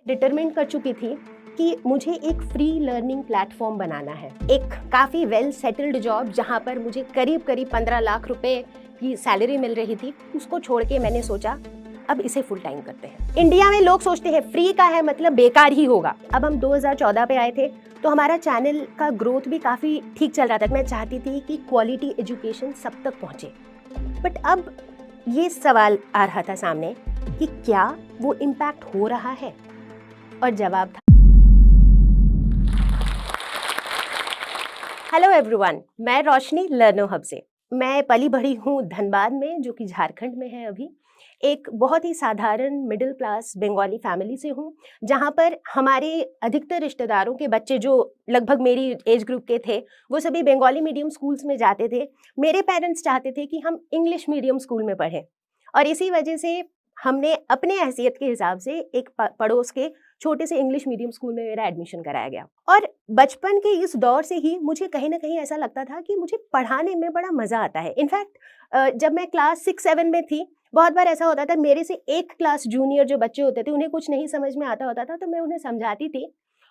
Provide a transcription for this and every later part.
Determine कर चुकी थी कि मुझे एक फ्री लर्निंग प्लेटफॉर्म बनाना है, एक काफ़ी वेल सेटल्ड जॉब जहाँ पर मुझे करीब करीब 15 लाख रुपए की सैलरी मिल रही थी। उसको छोड़ के मैंने सोचा अब इसे फुल टाइम करते हैं। इंडिया में लोग सोचते हैं फ्री का है मतलब बेकार ही होगा। अब हम 2014 पे आए थे तो हमारा चैनल का ग्रोथ भी काफ़ी ठीक चल रहा था। मैं चाहती थी कि क्वालिटी एजुकेशन सब तक पहुँचे, बट अब ये सवाल आ रहा था सामने कि क्या वो इम्पैक्ट हो रहा है, और जवाब था हेलो एवरीवन, मैं रोशनी लर्नो हब से। मैं पली बढ़ी हूँ धनबाद में, जो कि झारखंड में है। अभी एक बहुत ही साधारण मिडिल क्लास बंगाली फैमिली से हूँ, जहाँ पर हमारे अधिकतर रिश्तेदारों के बच्चे जो लगभग मेरी एज ग्रुप के थे वो सभी बंगाली मीडियम स्कूल्स में जाते थे। मेरे पेरेंट्स चाहते थे कि हम इंग्लिश मीडियम स्कूल में पढ़ें, और इसी वजह से हमने अपने हैसियत के हिसाब से एक पड़ोस के छोटे से इंग्लिश मीडियम स्कूल में मेरा एडमिशन कराया गया। और बचपन के इस दौर से ही मुझे कहीं ना कहीं ऐसा लगता था कि मुझे पढ़ाने में बड़ा मज़ा आता है। इनफैक्ट जब मैं क्लास 6-7 में थी, बहुत बार ऐसा होता था मेरे से एक क्लास जूनियर जो बच्चे होते थे उन्हें कुछ नहीं समझ में आता होता था, तो मैं उन्हें समझाती थी,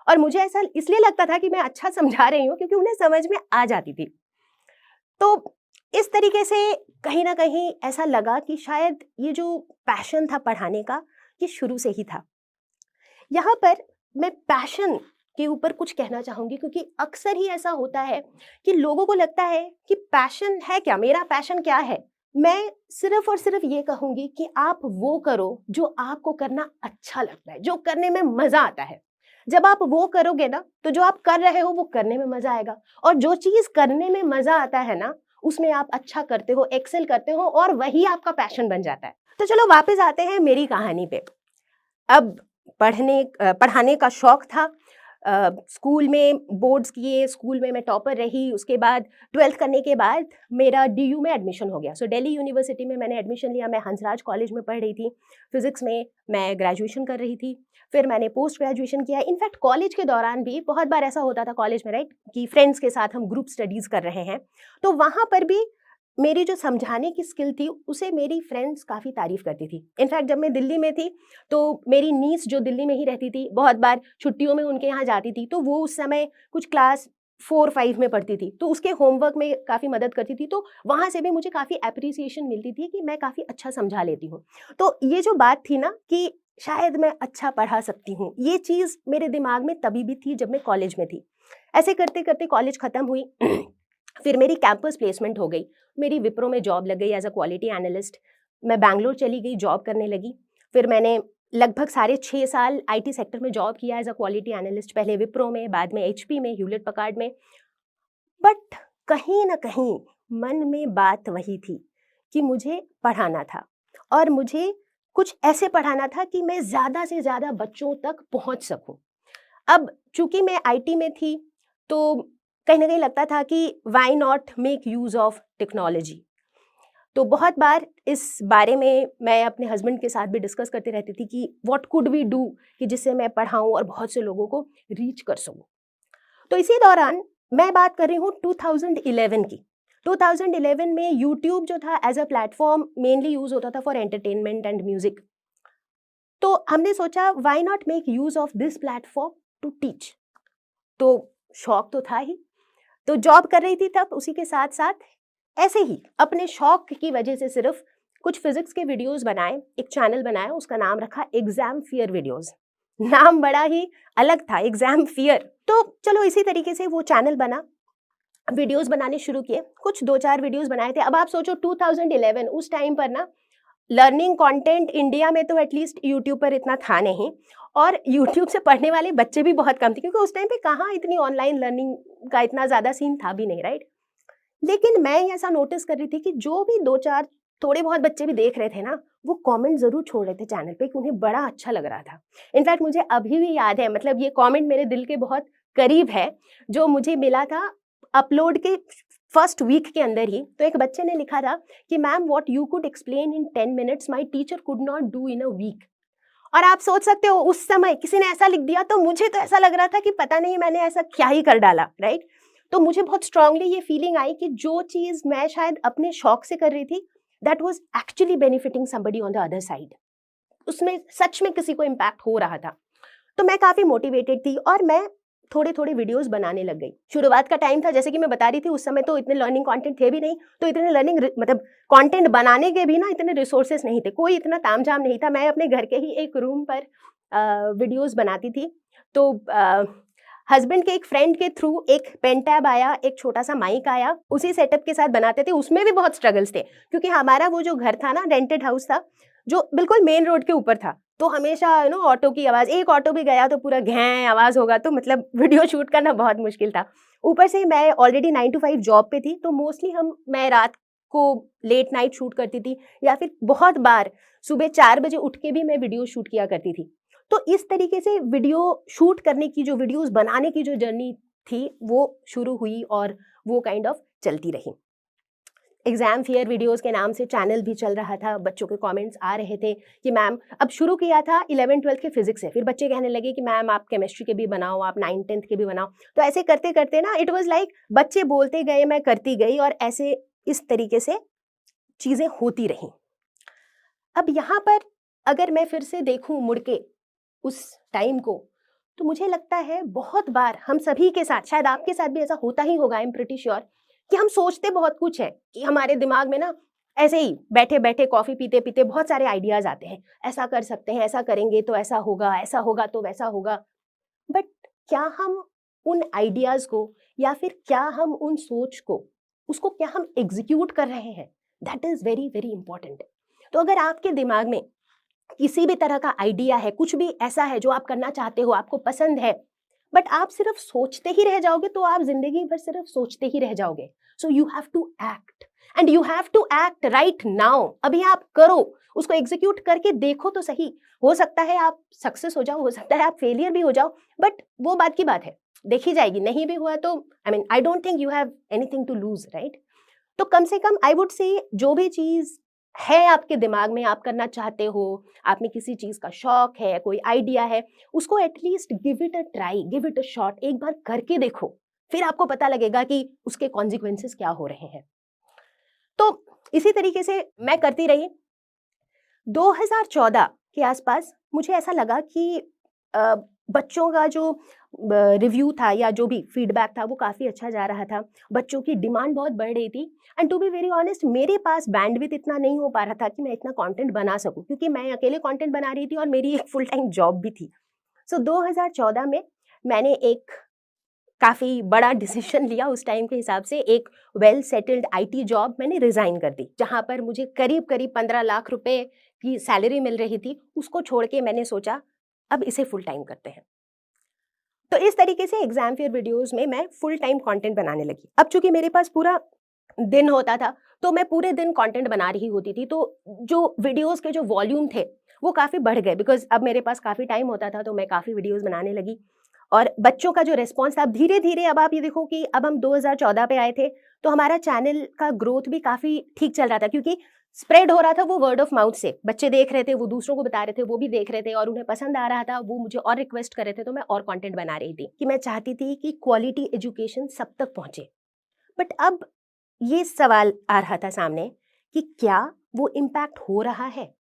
और मुझे ऐसा इसलिए लगता था कि मैं अच्छा समझा रही हूँ क्योंकि उन्हें समझ में आ जाती थी। तो इस तरीके से कहीं ना कहीं ऐसा लगा कि शायद ये जो पैशन था पढ़ाने का, ये शुरू से ही था। यहाँ पर मैं पैशन के ऊपर कुछ कहना चाहूँगी, क्योंकि अक्सर ही ऐसा होता है कि लोगों को लगता है कि पैशन है क्या, मेरा पैशन क्या है। मैं सिर्फ और सिर्फ ये कहूँगी कि आप वो करो जो आपको करना अच्छा लगता है, जो करने में मज़ा आता है। जब आप वो करोगे ना, तो जो आप कर रहे हो वो करने में मज़ा आएगा, और जो चीज़ करने में मज़ा आता है ना, उसमें आप अच्छा करते हो, एक्सेल करते हो, और वही आपका पैशन बन जाता है। तो चलो वापस आते हैं मेरी कहानी पे। अब पढ़ाने का शौक था। स्कूल में बोर्ड्स किए, स्कूल में मैं टॉपर रही। उसके बाद 12th करने के बाद मेरा डीयू में एडमिशन हो गया। सो दिल्ली यूनिवर्सिटी में मैंने एडमिशन लिया। मैं हंसराज कॉलेज में पढ़ रही थी। फिजिक्स में मैं ग्रेजुएशन कर रही थी। फिर मैंने पोस्ट ग्रेजुएशन किया। इनफैक्ट कॉलेज के दौरान भी बहुत बार ऐसा होता था कॉलेज में, राइट, कि फ्रेंड्स के साथ हम ग्रुप स्टडीज़ कर रहे हैं, तो वहाँ पर भी मेरी जो समझाने की स्किल थी उसे मेरी फ्रेंड्स काफ़ी तारीफ़ करती थी। इनफैक्ट जब मैं दिल्ली में थी तो मेरी नीस जो दिल्ली में ही रहती थी, बहुत बार छुट्टियों में उनके यहाँ जाती थी, तो वो उस समय कुछ क्लास 4-5 में पढ़ती थी, तो उसके होमवर्क में काफ़ी मदद करती थी। तो वहाँ से भी मुझे काफ़ी एप्रिसिएशन मिलती थी कि मैं काफ़ी अच्छा समझा लेती हूँ। तो ये जो बात थी ना कि शायद मैं अच्छा पढ़ा सकती हूँ, ये चीज़ मेरे दिमाग में तभी भी थी जब मैं कॉलेज में थी। ऐसे करते करते कॉलेज ख़त्म हुई। फिर मेरी कैंपस प्लेसमेंट हो गई। मेरी विप्रो में जॉब लग गई एज अ क्वालिटी एनालिस्ट। मैं बैंगलोर चली गई, जॉब करने लगी। फिर मैंने लगभग साढ़े 6 साल आईटी सेक्टर में जॉब किया एज अ क्वालिटी एनालिस्ट, पहले विप्रो में, बाद में एचपी में, ह्यूलेट पकार्ड में। बट कहीं ना कहीं मन में बात वही थी कि मुझे पढ़ाना था, और मुझे कुछ ऐसे पढ़ाना था कि मैं ज़्यादा से ज़्यादा बच्चों तक पहुंच सकूं। अब चूंकि मैं आईटी में थी, तो कहीं ना कहीं लगता था कि why not make use of technology. तो बहुत बार इस बारे में मैं अपने हस्बैंड के साथ भी डिस्कस करती रहती थी कि व्हाट कुड वी डू, कि जिससे मैं पढ़ाऊँ और बहुत से लोगों को रीच कर सकूँ। तो इसी दौरान मैं बात कर रही हूँ 2011 की। 2011 में यूट्यूब जो था as a platform mainly use होता था फॉर एंटरटेनमेंट एंड म्यूजिक। तो हमने सोचा why not make use of this platform to teach. तो शौक तो था ही, तो जॉब कर रही थी तब, उसी के साथ साथ ऐसे ही अपने शौक की वजह से सिर्फ कुछ फिजिक्स के वीडियोस बनाए, एक चैनल बनाया, उसका नाम रखा एग्जाम फियर वीडियोस। नाम बड़ा ही अलग था, एग्जाम फियर। तो चलो इसी तरीके से वो चैनल बना, वीडियोस बनाने शुरू किए। कुछ 2-4 वीडियोस बनाए थे। अब आप सोचो 2011 उस टाइम पर ना, लर्निंग कंटेंट इंडिया में तो एटलीस्ट यूट्यूब पर इतना था नहीं, और यूट्यूब से पढ़ने वाले बच्चे भी बहुत कम थे, क्योंकि उस टाइम पे कहाँ इतनी ऑनलाइन लर्निंग का इतना ज़्यादा सीन था भी नहीं, राइट। लेकिन मैं ऐसा नोटिस कर रही थी कि जो भी 2-4 थोड़े बहुत बच्चे भी देख रहे थे ना, वो कमेंट ज़रूर छोड़ रहे थे चैनल पे कि उन्हें बड़ा अच्छा लग रहा था। इनफैक्ट मुझे अभी भी याद है, मतलब ये कमेंट मेरे दिल के बहुत करीब है, जो मुझे मिला था अपलोड के फर्स्ट वीक के अंदर ही। तो एक बच्चे ने लिखा था कि ma'am what you could explain in 10 minutes my teacher could not do in a week. और आप सोच सकते हो उस समय किसी ने ऐसा लिख दिया, तो मुझे तो ऐसा लग रहा था कि पता नहीं मैंने ऐसा क्या ही कर डाला, राइट। तो मुझे बहुत स्ट्रांगली ये फीलिंग आई कि जो चीज़ मैं शायद अपने शौक से कर रही थी, that was actually benefiting somebody on the other side. उसमें सच में किसी को इम्पैक्ट हो रहा था। तो मैं काफ़ी मोटिवेटेड थी और मैं थोड़े-थोड़े वीडियोज़ बनाने लग गई। शुरुआत का टाइम था, जैसे कि मैं बता रही थी, उस समय तो इतने लर्निंग कंटेंट थे भी नहीं, तो इतने लर्निंग मतलब कंटेंट बनाने के भी ना इतने रिसोर्सेज़ नहीं थे, कोई इतना तामझाम नहीं था। मैं अपने घर के ही एक रूम पर वीडियोज़ बनाती थी। तो हस्बैंड के एक फ्रेंड के थ्रू एक पेन टैब आया, एक छोटा-सा माइक आया, उसी सेटअप के साथ बनाते थे। उसमें भी बहुत स्ट्रगल्स थे, क्योंकि हमारा वो जो घर था ना, रेंटेड हाउस था, जो बिल्कुल मेन रोड के ऊपर था। तो हमेशा ऑटो की आवाज़, एक ऑटो भी गया तो पूरा घैं आवाज़ होगा, तो मतलब वीडियो शूट करना बहुत मुश्किल था। ऊपर से मैं ऑलरेडी 9 टू 5 जॉब पे थी, तो मोस्टली मैं रात को लेट नाइट शूट करती थी, या फिर बहुत बार सुबह 4 बजे उठ के भी मैं वीडियो शूट किया करती थी। तो इस तरीके से वीडियो शूट करने की, जो वीडियोज़ बनाने की जो जर्नी थी, वो शुरू हुई और वो काइंड ऑफ चलती रही। एग्ज़ाम फ़ियर वीडियोज़ के नाम से चैनल भी चल रहा था, बच्चों के कमेंट्स आ रहे थे कि मैम, अब शुरू किया था 11th-12th के फिज़िक्स से, फिर बच्चे कहने लगे कि मैम आप केमिस्ट्री के भी बनाओ, आप 9th-10th के भी बनाओ। तो ऐसे करते-करते ना इट वाज़ लाइक बच्चे बोलते गए, मैं करती गई, और ऐसे इस तरीके से चीज़ें होती रहीं। अब यहाँ पर अगर मैं फिर से देखूँ मुड़ के उस टाइम को, तो मुझे लगता है बहुत बार हम सभी के साथ, शायद आपके साथ भी ऐसा होता ही होगा, आई एम प्रीटी श्योर, कि हम सोचते बहुत कुछ है, कि हमारे दिमाग में ना ऐसे ही बैठे-बैठे कॉफ़ी पीते-पीते बहुत सारे आइडियाज़ आते हैं। ऐसा कर सकते हैं, ऐसा करेंगे तो ऐसा होगा तो वैसा होगा। बट क्या हम उन आइडियाज़ को, या फिर क्या हम उन सोच को, उसको क्या हम एग्ज़ीक्यूट कर रहे हैं? That is very, very important. तो अगर आपके दिमाग में किसी भी तरह का आइडिया है, कुछ भी ऐसा है जो आप करना चाहते हो, आपको पसंद है, बट आप सिर्फ सोचते ही रह जाओगे, तो आप ज़िंदगी भर सिर्फ सोचते ही रह जाओगे। So you have to act, and you have to act right now. अभी आप करो, उसको एग्ज़ीक्यूट करके देखो तो सही। हो सकता है आप सक्सेस हो जाओ, हो सकता है आप फेलियर भी हो जाओ, बट वो बात की बात है, देखी जाएगी। नहीं भी हुआ तो I don't think you have anything to lose, right? तो कम से कम आई वुड से, जो भी चीज़ है आपके दिमाग में, आप करना चाहते हो, आप में किसी चीज़ का शौक है, कोई आइडिया है, उसको at least give it a try, give it a shot, एक बार करके देखो। फिर आपको पता लगेगा कि उसके कॉन्सिक्वेंसेस क्या हो रहे हैं। तो इसी तरीके से मैं करती रही। 2014 के आसपास मुझे ऐसा लगा कि अ, बच्चों का जो रिव्यू था, या जो भी फीडबैक था, वो काफ़ी अच्छा जा रहा था। बच्चों की डिमांड बहुत बढ़ रही थी, and to be very honest, मेरे पास बैंडविड्थ इतना नहीं हो पा रहा था कि मैं इतना कंटेंट बना सकूं, क्योंकि मैं अकेले कंटेंट बना रही थी और मेरी एक फुल टाइम जॉब भी थी। सो 2014 में मैंने एक काफ़ी बड़ा डिसीजन लिया। उस टाइम के हिसाब से एक वेल सेटल्ड आईटी जॉब मैंने रिज़ाइन कर दी, जहाँ पर मुझे करीब-करीब 15 लाख रुपए की सैलरी मिल रही थी। उसको छोड़ के मैंने सोचा, अब इसे फुल टाइम करते हैं। तो इस तरीके से एग्ज़ाम फेयर वीडियोज़ में मैं फुल टाइम कंटेंट बनाने लगी। अब चूँकि मेरे पास पूरा दिन होता था, तो मैं पूरे दिन कंटेंट बना रही होती थी, तो जो वीडियोज़ के जो वॉल्यूम थे, वो काफ़ी बढ़ गए, बिकॉज़ अब मेरे पास काफ़ी टाइम होता था, तो मैं काफ़ी वीडियोज़ बनाने लगी। और बच्चों का जो रिस्पॉन्स था, अब धीरे-धीरे, अब आप ये देखो कि अब हम 2014 पे आए थे, तो हमारा चैनल का ग्रोथ भी काफ़ी ठीक चल रहा था, क्योंकि स्प्रेड हो रहा था वो वर्ड ऑफ माउथ से। बच्चे देख रहे थे, वो दूसरों को बता रहे थे, वो भी देख रहे थे और उन्हें पसंद आ रहा था, वो मुझे और रिक्वेस्ट कर रहे थे, तो मैं और कंटेंट बना रही थी, कि मैं चाहती थी कि क्वालिटी एजुकेशन सब तक पहुँचे। बट अब ये सवाल आ रहा था सामने कि क्या वो इम्पैक्ट हो रहा है?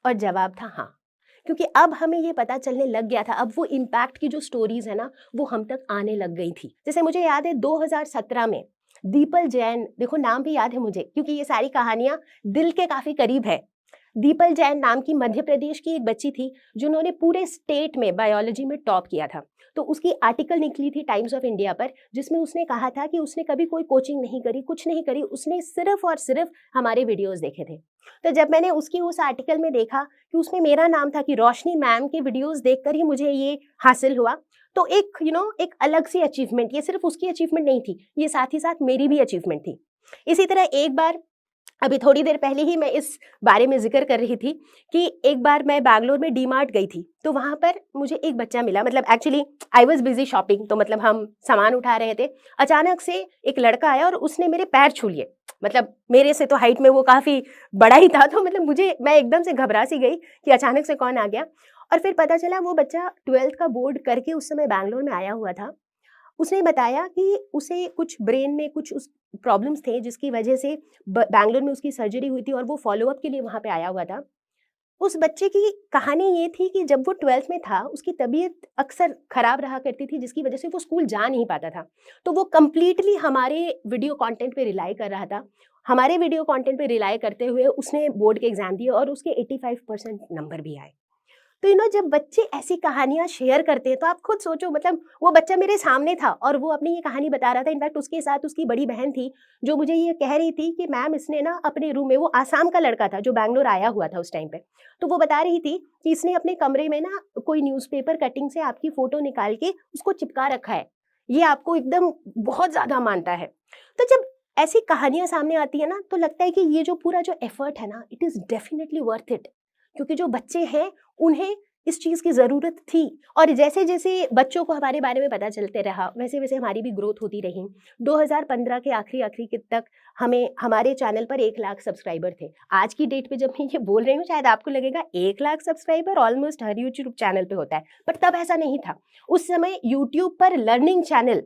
और जवाब था हाँ, क्योंकि अब हमें ये पता चलने लग गया था, अब वो इम्पैक्ट की जो स्टोरीज़ है ना, वो हम तक आने लग गई थी। जैसे मुझे याद है 2017 में दीपल जैन, देखो नाम भी याद है मुझे, क्योंकि ये सारी कहानियाँ दिल के काफ़ी करीब है। दीपल जैन नाम की मध्य प्रदेश की एक बच्ची थी, जिन्होंने पूरे स्टेट में बायोलॉजी में टॉप किया था। तो उसकी आर्टिकल निकली थी टाइम्स ऑफ इंडिया पर, जिसमें उसने कहा था कि उसने कभी कोई कोचिंग नहीं करी, कुछ नहीं करी, उसने सिर्फ और सिर्फ हमारे वीडियोस देखे थे। तो जब मैंने उसकी उस आर्टिकल में देखा कि उसमें मेरा नाम था, कि रोशनी मैम के वीडियोस देखकर ही मुझे ये हासिल हुआ, तो एक एक अलग सी अचीवमेंट, ये सिर्फ उसकी अचीवमेंट नहीं थी, ये साथ ही साथ मेरी भी अचीवमेंट थी। इसी तरह एक बार, अभी थोड़ी देर पहले ही मैं इस बारे में ज़िक्र कर रही थी, कि एक बार मैं बैंगलोर में डी-मार्ट गई थी, तो वहाँ पर मुझे एक बच्चा मिला, मतलब actually I was busy shopping, तो मतलब हम सामान उठा रहे थे। अचानक से एक लड़का आया और उसने मेरे पैर छू लिए। मतलब मेरे से तो हाइट में वो काफ़ी बड़ा ही था, तो मतलब मैं एकदम से घबरा सी गई कि अचानक से कौन आ गया। और फिर पता चला वो बच्चा 12th का बोर्ड करके उस समय बैंगलोर में आया हुआ था। उसने बताया कि उसे कुछ ब्रेन में कुछ उस प्रॉब्लम्स थे, जिसकी वजह से बैंगलोर में उसकी सर्जरी हुई थी, और वो फॉलोअप के लिए वहाँ पे आया हुआ था। उस बच्चे की कहानी ये थी कि जब वो 12th में था, उसकी तबीयत अक्सर खराब रहा करती थी, जिसकी वजह से वो स्कूल जा नहीं पाता था। तो वो कंप्लीटली हमारे वीडियो कंटेंट पे रिलाई कर रहा था। हमारे वीडियो कंटेंट पे रिलाई करते हुए उसने बोर्ड के एग्ज़ाम दिए और उसके 85% नंबर भी आए। तो जब बच्चे ऐसी कहानियाँ शेयर करते हैं तो आप खुद सोचो, मतलब वो बच्चा मेरे सामने था और वो अपनी ये कहानी बता रहा था। इनफैक्ट उसके साथ उसकी बड़ी बहन थी, जो मुझे ये कह रही थी कि मैम इसने ना अपने रूम में, वो आसाम का लड़का था जो बैंगलोर आया हुआ था उस टाइम पे, तो वो बता रही थी कि इसने अपने कमरे में ना कोई न्यूज़पेपर कटिंग से आपकी फ़ोटो निकाल के उसको चिपका रखा है। ये आपको एकदम बहुत ज़्यादा मानता है। तो जब ऐसी कहानियाँ सामने आती है ना, तो लगता है कि ये जो पूरा जो एफर्ट है ना, it is definitely worth it, क्योंकि जो बच्चे हैं उन्हें इस चीज़ की ज़रूरत थी। और जैसे-जैसे बच्चों को हमारे बारे में पता चलते रहा, वैसे-वैसे हमारी भी ग्रोथ होती रही। 2015 के आखिरी-आखिरी के तक हमें हमारे चैनल पर 1 लाख सब्सक्राइबर थे। आज की डेट पे जब मैं ये बोल रही हूँ, शायद आपको लगेगा 1 लाख सब्सक्राइबर ऑलमोस्ट हर यूट्यूब चैनल पे होता है, बट तब ऐसा नहीं था। उस समय यूट्यूब पर लर्निंग चैनल,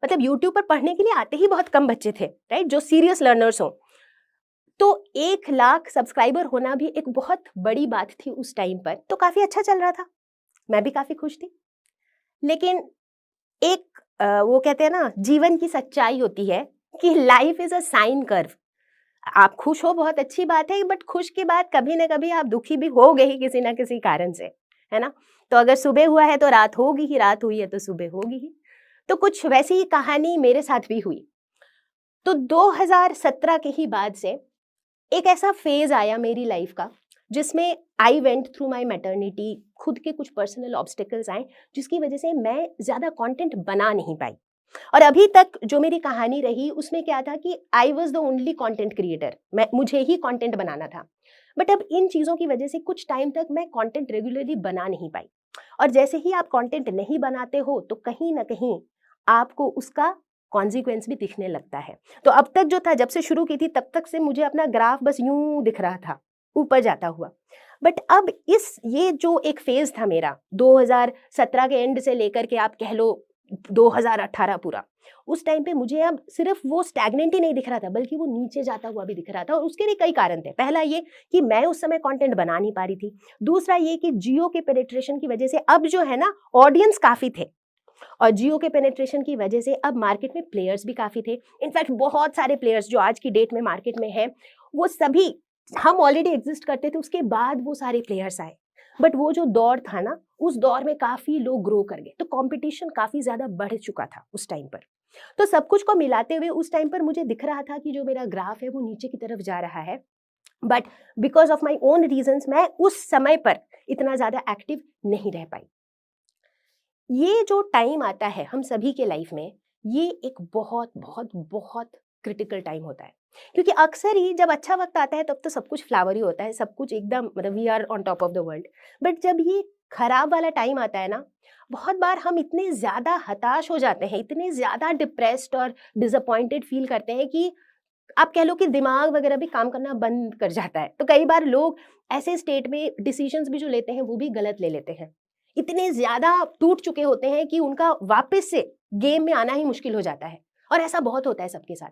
मतलब यूट्यूब पर पढ़ने के लिए आते ही बहुत कम बच्चे थे, राइट? जो सीरियस लर्नर्स हों। तो 1 लाख सब्सक्राइबर होना भी एक बहुत बड़ी बात थी उस टाइम पर, तो काफ़ी अच्छा चल रहा था। मैं भी काफ़ी खुश थी। लेकिन एक वो कहते हैं ना, जीवन की सच्चाई होती है कि life is a sine curve. आप खुश हो, बहुत अच्छी बात है, बट खुश के बाद कभी न कभी आप दुखी भी होगे ही किसी न किसी कारण से, है ना? तो अगर सुबह हुआ है तो रात होगी ही, रात हुई है तो सुबह होगी ही। तो कुछ वैसी ही कहानी मेरे साथ भी हुई। तो 2017 के ही बाद से एक ऐसा फेज आया मेरी लाइफ का, जिसमें I went through my maternity, खुद के कुछ पर्सनल ऑब्स्टिकल्स आए, जिसकी वजह से मैं ज़्यादा कंटेंट बना नहीं पाई। और अभी तक जो मेरी कहानी रही उसमें क्या था कि I was the only content creator, मैं, मुझे ही कंटेंट बनाना था। बट अब इन चीज़ों की वजह से कुछ टाइम तक मैं कंटेंट रेगुलरली बना नहीं पाई। और जैसे ही आप कंटेंट नहीं बनाते हो तो कहीं ना कहीं आपको उसका कॉन्सिक्वेंस भी दिखने लगता है। तो अब तक जो था, जब से शुरू की थी तब तक से मुझे अपना ग्राफ बस यूं दिख रहा था, ऊपर जाता हुआ। बट अब ये जो एक फेज था मेरा 2017 के एंड से लेकर के आप कह लो 2018 पूरा, उस टाइम पे मुझे अब सिर्फ वो स्टैग्नेंट ही नहीं दिख रहा था, बल्कि वो नीचे जाता हुआ भी दिख रहा था। और उसके भी कई कारण थे। पहला ये कि मैं उस समय कंटेंट बना नहीं पा रही थी। दूसरा ये कि जियो के पेनिट्रेशन की वजह से अब जो है ना, ऑडियंस काफी थे, और जियो के पेनिट्रेशन की वजह से अब मार्केट में प्लेयर्स भी काफ़ी थे। इनफैक्ट बहुत सारे प्लेयर्स जो आज की डेट में मार्केट में हैं, वो सभी, हम ऑलरेडी एग्जिस्ट करते थे, उसके बाद वो सारे प्लेयर्स आए। बट वो जो दौर था ना, उस दौर में काफ़ी लोग ग्रो कर गए, तो कंपटीशन काफ़ी ज़्यादा बढ़ चुका था उस टाइम पर। तो सब कुछ को मिलाते हुए उस टाइम पर मुझे दिख रहा था कि जो मेरा ग्राफ है वो नीचे की तरफ जा रहा है। But because of my own reasons मैं उस समय पर इतना ज़्यादा एक्टिव नहीं रह पाई। ये जो टाइम आता है हम सभी के लाइफ में, ये एक बहुत बहुत बहुत क्रिटिकल टाइम होता है, क्योंकि अक्सर ही जब अच्छा वक्त आता है तब तो सब कुछ फ्लावर ही होता है, सब कुछ एकदम, मतलब we are on top of the world. But जब ये खराब वाला टाइम आता है ना, बहुत बार हम इतने ज़्यादा हताश हो जाते हैं, इतने ज़्यादा डिप्रेस्ड और डिसअपॉइंटेड फील करते हैं कि आप कह लो कि दिमाग वगैरह भी काम करना बंद कर जाता है। तो कई बार लोग ऐसे स्टेट में डिसीजंस भी जो लेते हैं वो भी गलत ले लेते हैं। इतने ज़्यादा टूट चुके होते हैं कि उनका वापस से गेम में आना ही मुश्किल हो जाता है, और ऐसा बहुत होता है सबके साथ।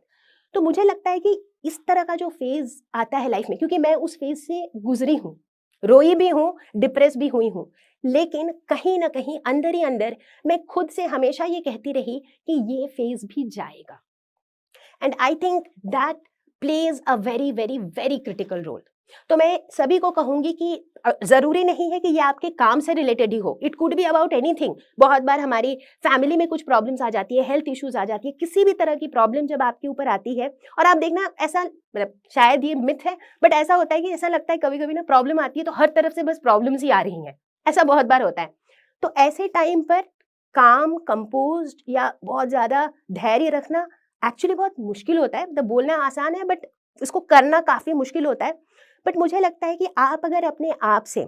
तो मुझे लगता है कि इस तरह का जो फ़ेज़ आता है लाइफ में, क्योंकि मैं उस फ़ेज़ से गुज़री हूँ, रोई भी हूँ, डिप्रेस भी हुई हूँ, लेकिन कहीं न कहीं अंदर ही अंदर मैं खुद से हमेशा ये कहती रही कि ये फ़ेज़ भी जाएगा। And I think that plays a very very very critical role. तो मैं सभी को कहूंगी कि जरूरी नहीं है कि ये आपके काम से रिलेटेड ही हो, it could be about anything. बहुत बार हमारी फैमिली में कुछ प्रॉब्लम्स आ जाती है, हेल्थ इश्यूज आ जाती है, किसी भी तरह की प्रॉब्लम जब आपके ऊपर आती है, और आप देखना ऐसा, मतलब शायद ये मिथ है, बट ऐसा होता है कि ऐसा लगता है कभी कभी ना प्रॉब्लम आती है तो हर तरफ से बस प्रॉब्लम्स ही आ रही हैं, ऐसा बहुत बार होता है। तो ऐसे टाइम पर काम, कंपोज्ड या बहुत ज्यादा धैर्य रखना एक्चुअली बहुत मुश्किल होता है। मतलब बोलना आसान है बट इसको करना काफ़ी मुश्किल होता है। बट मुझे लगता है कि आप अगर अपने आप से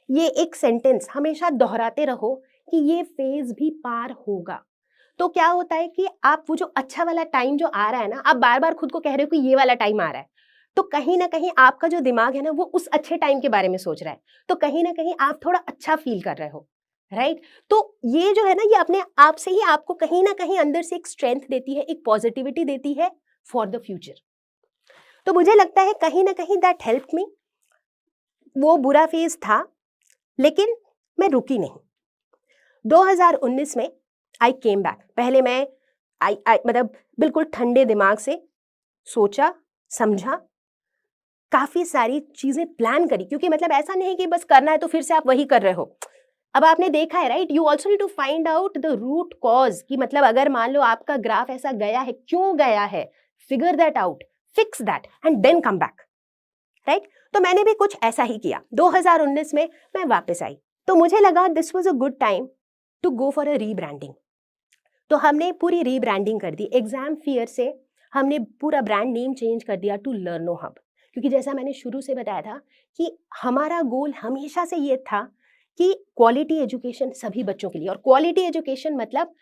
ये एक सेंटेंस हमेशा दोहराते रहो कि ये फेज़ भी पार होगा, तो क्या होता है कि आप वो जो अच्छा वाला टाइम जो आ रहा है ना, आप बार-बार खुद को कह रहे हो कि ये वाला टाइम आ रहा है, तो कहीं न कहीं आपका जो दिमाग है ना, वो उस अच्छे टाइम के बारे में सोच रहा है। तो कहीं न कहीं आप थोड़ा अच्छा फ़ील कर रहे हो, राइट? तो ये जो है ना, ये अपने आप से ही आपको कहीं न कहीं अंदर से एक स्ट्रेंथ देती है, एक पॉजिटिविटी देती है फॉर द फ्यूचर। तो मुझे लगता है कहीं न कहीं दैट हेल्प्ड मी। वो बुरा फेज था, लेकिन मैं रुकी नहीं। 2019 में आई केम बैक। पहले मैं मतलब बिल्कुल ठंडे दिमाग से सोचा, समझा, काफी सारी चीजें प्लान करी, क्योंकि मतलब ऐसा नहीं कि बस करना है तो फिर से आप वही कर रहे हो। अब आपने देखा है, right, you also need to find out the root cause, कि मतलब अगर मान लो आपका ग्राफ ऐसा गया है, क्यों गया है, figure that out, fix that and then come back, right. तो मैंने भी कुछ ऐसा ही किया। 2019 में मैं वापस आई, तो मुझे लगा this was a good time to go for a rebranding. तो हमने पूरी रीब्रांडिंग कर दी। एग्जाम फियर से हमने पूरा ब्रांड नेम चेंज कर दिया टू लर्नो हब, क्योंकि जैसा मैंने शुरू से बताया था कि हमारा गोल हमेशा से ये था कि क्वालिटी एजुकेशन सभी बच्चों के लिए। और क्वालिटी एजुकेशन मतलब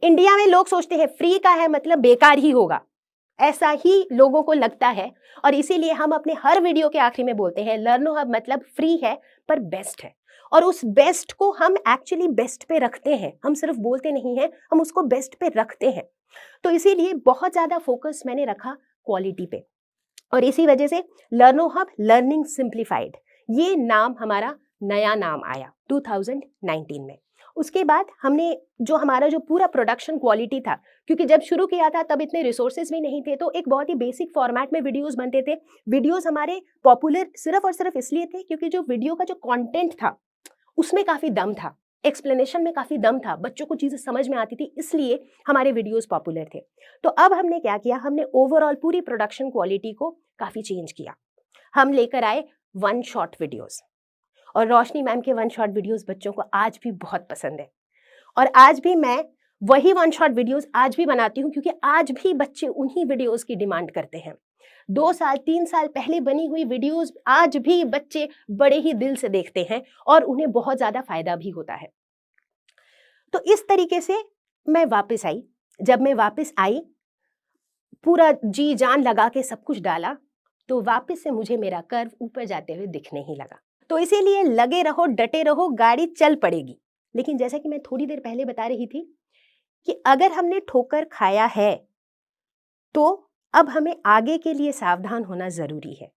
इंडिया में लोग सोचते हैं फ्री का है मतलब बेकार ही होगा, ऐसा ही लोगों को लगता है। और इसीलिए हम अपने हर वीडियो के आखिरी में बोलते हैं लर्नो हब मतलब फ्री है पर बेस्ट है। और उस बेस्ट को हम एक्चुअली बेस्ट पे रखते हैं, हम सिर्फ बोलते नहीं हैं, हम उसको बेस्ट पे रखते हैं। तो इसीलिए बहुत ज्यादा फोकस मैंने रखा क्वालिटी पे, और इसी वजह से लर्नो हब लर्निंग सिंप्लीफाइड ये नाम हमारा नया नाम आया 2019 में। उसके बाद हमने जो हमारा जो पूरा प्रोडक्शन क्वालिटी था, क्योंकि जब शुरू किया था तब इतने रिसोर्सेज भी नहीं थे, तो एक बहुत ही बेसिक फॉर्मेट में वीडियोस बनते थे। वीडियोस हमारे पॉपुलर सिर्फ और सिर्फ इसलिए थे क्योंकि जो वीडियो का जो कंटेंट था उसमें काफी दम था, एक्सप्लेनेशन में काफी दम था, बच्चों को चीजें समझ में आती थी, इसलिए हमारे वीडियोस पॉपुलर थे। तो अब हमने क्या किया, हमने ओवरऑल पूरी प्रोडक्शन क्वालिटी को काफी चेंज किया। हम लेकर आए वन शॉट वीडियोस, और रोशनी मैम के वन शॉट वीडियोस बच्चों को आज भी बहुत पसंद है। और आज भी मैं वही वन शॉट वीडियोस आज भी बनाती हूँ, क्योंकि आज भी बच्चे उन्हीं वीडियोस की डिमांड करते हैं। 2 साल 3 साल पहले बनी हुई वीडियोस आज भी बच्चे बड़े ही दिल से देखते हैं और उन्हें बहुत ज्यादा फायदा भी होता है। तो इस तरीके से मैं वापस आई। जब मैं वापस आई, पूरा जी जान लगा के सब कुछ डाला, तो वापस से मुझे मेरा कर्व ऊपर जाते हुए दिखने ही लगा। तो इसीलिए लगे रहो, डटे रहो, गाड़ी चल पड़ेगी। लेकिन जैसा कि मैं थोड़ी देर पहले बता रही थी कि अगर हमने ठोकर खाया है तो अब हमें आगे के लिए सावधान होना जरूरी है।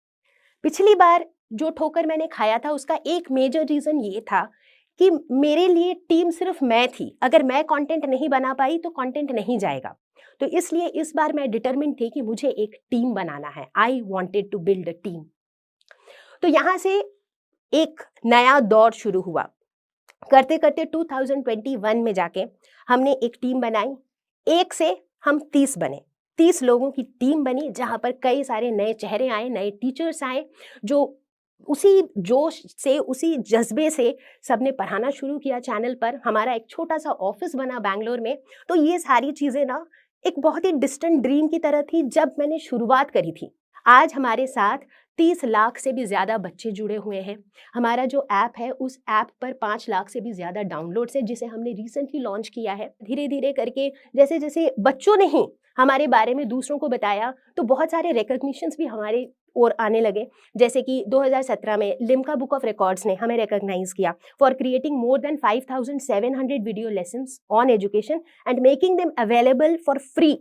पिछली बार जो ठोकर मैंने खाया था उसका एक मेजर रीजन ये था कि मेरे लिए टीम सिर्फ मैं थी। अगर मैं कंटेंट नहीं बना पाई तो कंटेंट नहीं जाएगा। तो इसलिए इस बार मैं डिटरमिन्ड थी कि मुझे एक टीम बनाना है। I wanted to build a team. तो यहाँ से एक नया दौर शुरू हुआ। करते करते 2021 में जाके हमने एक टीम बनाई। 1 से हम 30 बने, 30 लोगों की टीम बनी, जहां पर कई सारे नए चेहरे आए, नए टीचर्स आए, जो उसी जोश से, उसी जज्बे से सबने पढ़ाना शुरू किया चैनल पर। हमारा एक छोटा सा ऑफिस बना बैंगलोर में। तो ये सारी चीजें ना एक बहुत ही डिस्टेंट ड्रीम की तरह थी जब मैंने शुरुआत करी थी। आज हमारे साथ 30 लाख से भी ज्यादा बच्चे जुड़े हुए हैं। हमारा जो ऐप है उस ऐप पर 5 लाख से भी ज्यादा डाउनलोड्स है, जिसे हमने रिसेंटली लॉन्च किया है। धीरे धीरे करके जैसे जैसे बच्चों ने ही हमारे बारे में दूसरों को बताया, तो बहुत सारे रिकॉग्निशंस भी हमारे और आने लगे। जैसे कि 2017 में लिम्का बुक ऑफ रिकॉर्ड्स ने हमें रिकॉग्नाइज किया for creating more than 5700 video lessons on education and making them available for free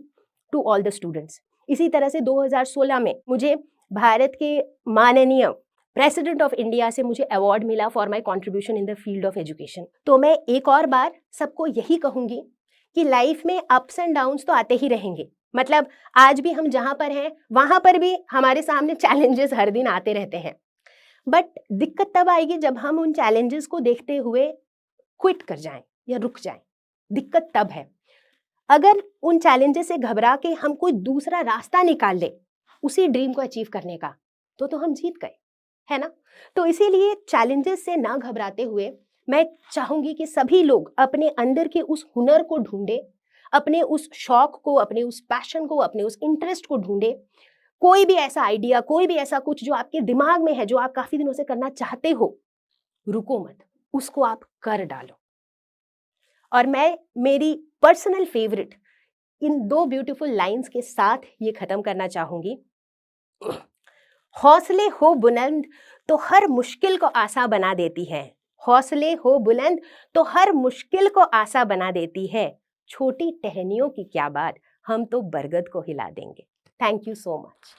to all the students. इसी तरह से 2016 में मुझे भारत के माननीय प्रेसिडेंट ऑफ इंडिया से मुझे अवार्ड मिला for my contribution in the field of education. तो मैं एक और बार सबको यही कहूंगी कि लाइफ में अप्स एंड डाउन्स तो आते ही रहेंगे। मतलब आज भी हम जहां पर हैं वहां पर भी हमारे सामने चैलेंजेस हर दिन आते रहते हैं। बट दिक्कत तब आएगी जब हम उन चैलेंजेस को देखते हुए क्विट कर जाएं या रुक जाएं। दिक्कत तब है। अगर उन चैलेंजेस से घबरा के हम कोई दूसरा रास्ता निकाल ले उसी ड्रीम को अचीव करने का, तो हम जीत गए, है ना। तो इसीलिए चैलेंजेस से ना घबराते हुए मैं चाहूंगी कि सभी लोग अपने अंदर के उस हुनर को ढूंढे, अपने उस शौक को, अपने उस पैशन को, अपने उस इंटरेस्ट को ढूंढे। कोई भी ऐसा आइडिया, कोई भी ऐसा कुछ जो आपके दिमाग में है, जो आप काफी दिनों से करना चाहते हो, रुको मत, उसको आप कर डालो। और मैं मेरी personal favourite in 2 beautiful lines के साथ ये खत्म करना चाहूंगी। हौसले हो बुलंद तो हर मुश्किल को आसान बना देती है। हौसले हो बुलंद तो हर मुश्किल को आसान बना देती है। छोटी टहनियों की क्या बात, हम तो बरगद को हिला देंगे। Thank you so much.